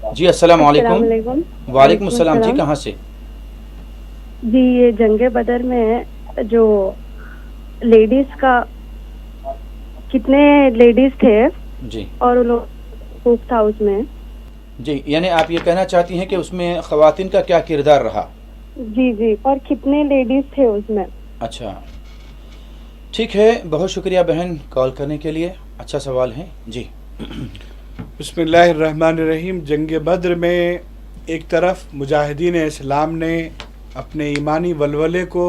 جی السلام السلام علیکم۔ علیکم۔ وعلیکم وعلیکم السلام جی، السلام۔ کہاں سے؟ جی یہ جنگ بدر میں جو لیڈیز کا کتنے لیڈیز تھے جی اور ان لوگ خوف تھا اس میں؟ جی، یعنی آپ یہ کہنا چاہتی ہیں کہ اس میں خواتین کا کیا کردار رہا؟ جی جی، اور کتنے لیڈیز تھے اس میں؟ اچھا ٹھیک ہے، بہت شکریہ بہن کال کرنے کے لیے، اچھا سوال ہے جی۔ بسم اللہ الرحمن الرحیم۔ جنگ بدر میں ایک طرف مجاہدین اسلام نے اپنے ایمانی ولولے کو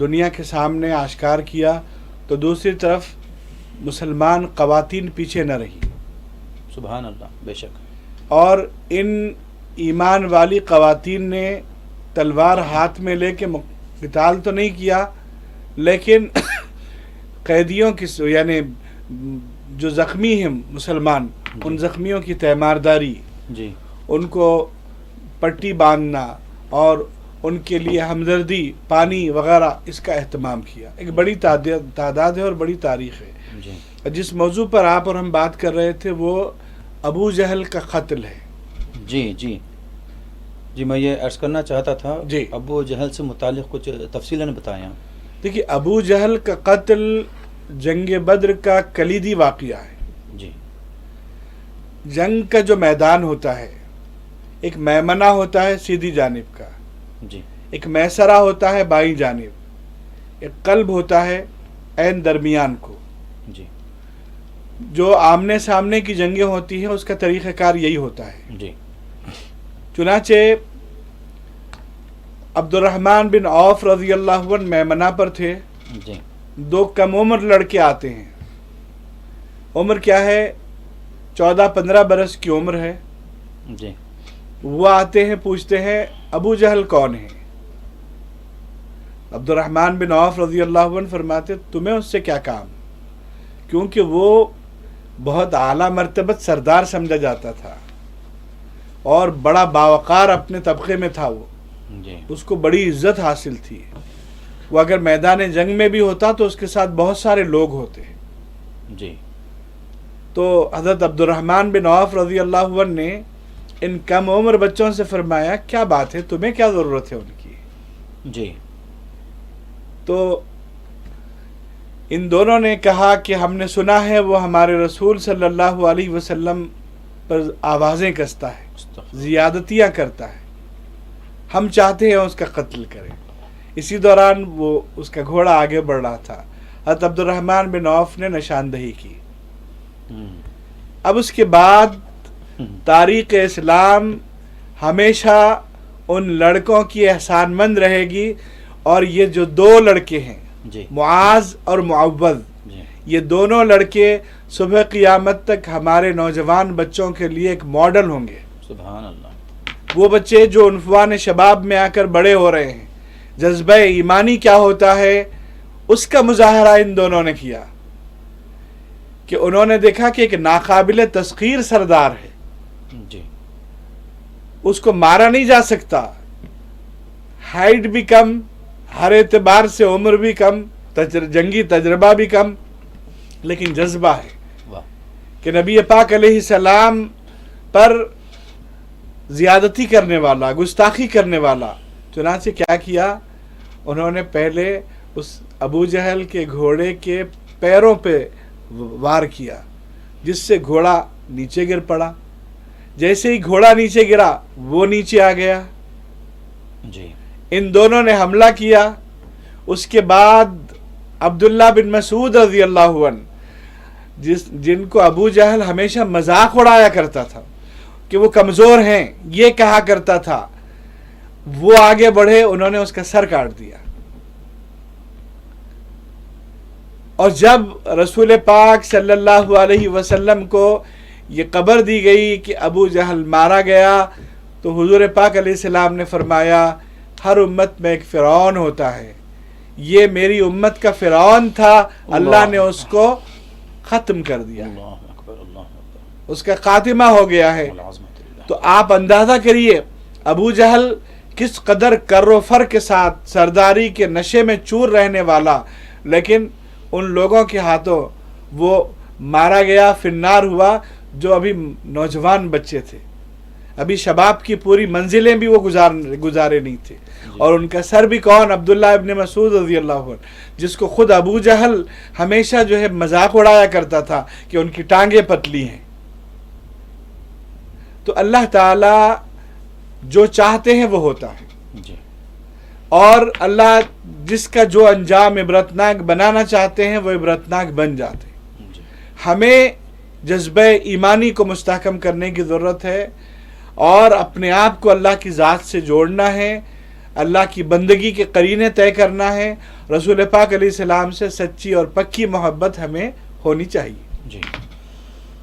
دنیا کے سامنے آشکار کیا، تو دوسری طرف مسلمان خواتین پیچھے نہ رہی، سبحان اللہ، بے شک۔ اور ان ایمان والی خواتین نے تلوار ہاتھ میں لے کے قتال تو نہیں کیا، لیکن قیدیوں کی یعنی جو زخمی ہیں مسلمان، ان زخمیوں کی تیمارداری، جی ان کو پٹی باندھنا اور ان کے لیے ہمدردی، پانی وغیرہ، اس کا اہتمام کیا۔ ایک بڑی تعداد ہے اور بڑی تاریخ ہے۔ جی جس موضوع پر آپ اور ہم بات کر رہے تھے وہ ابو جہل کا قتل ہے۔ جی جی جی، میں یہ عرض کرنا چاہتا تھا، جی ابو جہل سے متعلق کچھ تفصیلاً بتائیں آپ۔ دیکھیے، ابو جہل کا قتل جنگ بدر کا کلیدی واقعہ ہے۔ جی جنگ کا جو میدان ہوتا ہے، ایک میمنہ ہوتا ہے سیدھی جانب کا، جی ایک میسرہ ہوتا ہے بائیں جانب، ایک قلب ہوتا ہے عین درمیان کو۔ جی جو آمنے سامنے کی جنگیں ہوتی ہیں اس کا طریقہ کار یہی ہوتا ہے۔ جی چنانچہ عبد الرحمن بن عوف رضی اللہ عنہ میمنہ پر تھے۔ جی دو کم عمر لڑکے آتے ہیں، عمر کیا ہے، 14-15 برس کی عمر ہے۔ جی وہ آتے ہیں، پوچھتے ہیں ابو جہل کون ہے؟ عبد الرحمن بن عوف رضی اللہ عنہ فرماتے تمہیں اس سے کیا کام، کیونکہ وہ بہت اعلیٰ مرتبت سردار سمجھا جاتا تھا اور بڑا باوقار اپنے طبقے میں تھا، وہ جی اس کو بڑی عزت حاصل تھی۔ وہ اگر میدان جنگ میں بھی ہوتا تو اس کے ساتھ بہت سارے لوگ ہوتے۔ جی تو حضرت عبد الرحمن بن عوف رضی اللہ عنہ نے ان کم عمر بچوں سے فرمایا کیا بات ہے، تمہیں کیا ضرورت ہے ان کی؟ جی تو ان دونوں نے کہا کہ ہم نے سنا ہے وہ ہمارے رسول صلی اللہ علیہ وسلم پر آوازیں کستا ہے، زیادتیاں کرتا ہے، ہم چاہتے ہیں اس کا قتل کریں۔ اسی دوران وہ اس کا گھوڑا آگے بڑھ رہا تھا، حضرت عبد الرحمن بن عوف نے نشاندہی کی۔ اب اس کے بعد تاریخ اسلام ہمیشہ ان لڑکوں کی احسان مند رہے گی، اور یہ جو دو لڑکے ہیں جی معاذ اور معوذ، جی یہ دونوں لڑکے صبح قیامت تک ہمارے نوجوان بچوں کے لیے ایک ماڈل ہوں گے۔ سبحان اللہ۔ وہ بچے جو عنفوان شباب میں آ کر بڑے ہو رہے ہیں، جذبہ ایمانی کیا ہوتا ہے اس کا مظاہرہ ان دونوں نے کیا، کہ انہوں نے دیکھا کہ ایک ناقابل تسخیر سردار ہے، جی اس کو مارا نہیں جا سکتا، ہائٹ بھی کم، ہر اعتبار سے عمر بھی کم، جنگی تجربہ بھی کم، لیکن جذبہ ہے واہ، کہ نبی پاک علیہ السلام پر زیادتی کرنے والا، گستاخی کرنے والا۔ چنانچہ کیا کیا انہوں نے، پہلے اس ابو جہل کے گھوڑے کے پیروں پہ وار کیا، جس سے گھوڑا نیچے گر پڑا۔ جیسے ہی گھوڑا نیچے گرا وہ نیچے آ گیا۔ جی ان دونوں نے حملہ کیا۔ اس کے بعد عبداللہ بن مسعود رضی اللہ عنہ، جن کو ابو جہل ہمیشہ مذاق اڑایا کرتا تھا کہ وہ کمزور ہیں، یہ کہا کرتا تھا، وہ آگے بڑھے، انہوں نے اس کا سر کاٹ دیا۔ اور جب رسول پاک صلی اللہ علیہ وسلم کو یہ خبر دی گئی کہ ابو جہل مارا گیا، تو حضور پاک علیہ السلام نے فرمایا ہر امت میں ایک فرعون ہوتا ہے، یہ میری امت کا فرعون تھا، اللہ نے اس کو ختم کر دیا، اللہ اکبر، اللہ اکبر، اس کا خاتمہ ہو گیا ہے۔ العظمت للہ۔ تو آپ اندازہ کریے ابو جہل کس قدر کر و فر کے ساتھ سرداری کے نشے میں چور رہنے والا، لیکن ان لوگوں کے ہاتھوں وہ مارا گیا، فنار ہوا، جو ابھی نوجوان بچے تھے۔ ابھی شباب کی پوری منزلیں بھی وہ گزارے نہیں تھے. اور ان کا سر بھی کون؟ عبداللہ ابن مسعود رضی اللہ عنہ، جس کو خود ابو جہل ہمیشہ جو ہے مذاق اڑایا کرتا تھا کہ ان کی ٹانگیں پتلی ہیں. تو اللہ تعالی جو چاہتے ہیں وہ ہوتا ہے، جی اور اللہ جس کا جو انجام عبرتناک بنانا چاہتے ہیں وہ عبرتناک بن جاتے ہیں. جی ہمیں جذبہ ایمانی کو مستحکم کرنے کی ضرورت ہے اور اپنے آپ کو اللہ کی ذات سے جوڑنا ہے، اللہ کی بندگی کے قرینے طے کرنا ہے. رسول پاک علیہ السلام سے سچی اور پکی محبت ہمیں ہونی چاہیے. جی